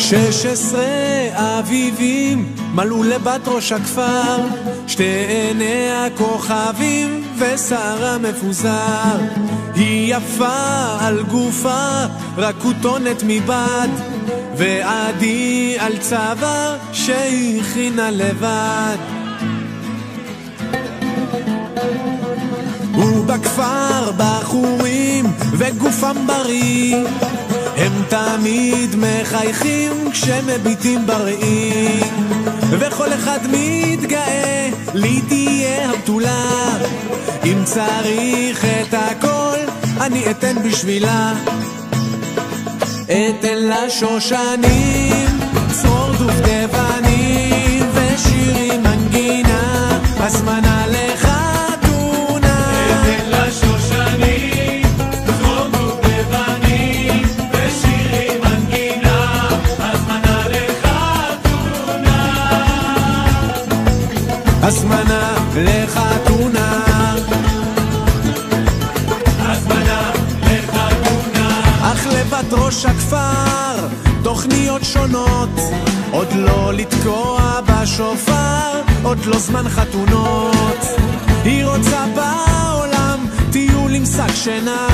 16 אביבים מלאו לבת ראש הכפר, שתי עיניה כוכבים ושערה מפוזר. היא יפה על גופה, רק כותונת מבד, ועדי על צוואר שהכינה לבד. ובכפר בחורים וגופם בריא, הם תמיד מחייכים כשמביטים בראי, וכל אחד מתגאה לי תהיה הבתולה. אם צריך את הכל אני אתן בשבילה. אתן לה שושנים, צרור דובדבנים ושירים מנגינה, הזמנה לחתונה. אתן לה שושנים, צרור דובדבנים ושירים מנגינה, הזמנה לחתונה. הזמנה לחתונה. אך לבת ראש הכפר תוכניות שונות, עוד לא לתקוע בשופר, עוד לא זמן חתונות. היא רוצה בעולם טיול עם שק שינה,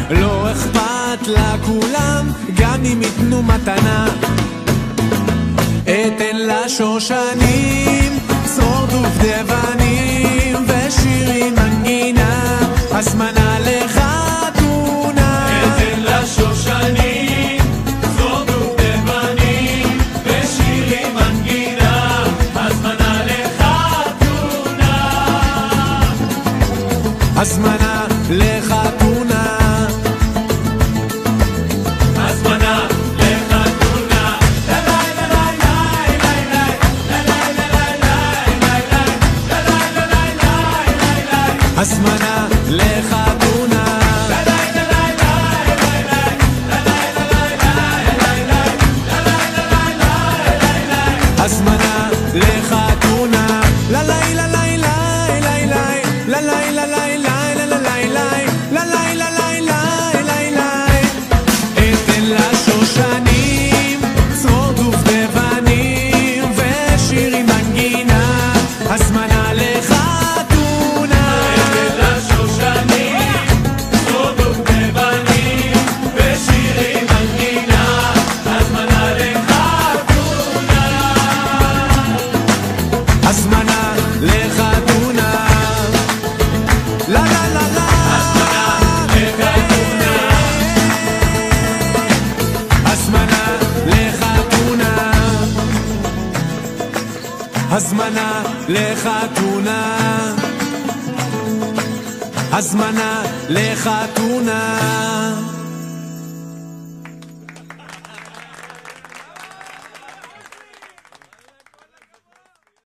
לא אכפת לה כולם גם אם יתנו מתנה. אתן לה שושנים, צרור דובדבנים ושירים מנגינה, הזמנה לחתונה. אתן לה שושנים, צרור דובדבנים ושירים מנגינה, הזמנה לחתונה. הזמנה לחתונה. הזמנה לחתונה. הזמנה לחתונה. הזמנה לחתונה. לה לה לה לה לה לה לה לה לה הזמנה לחתונה. הזמנה לחתונה.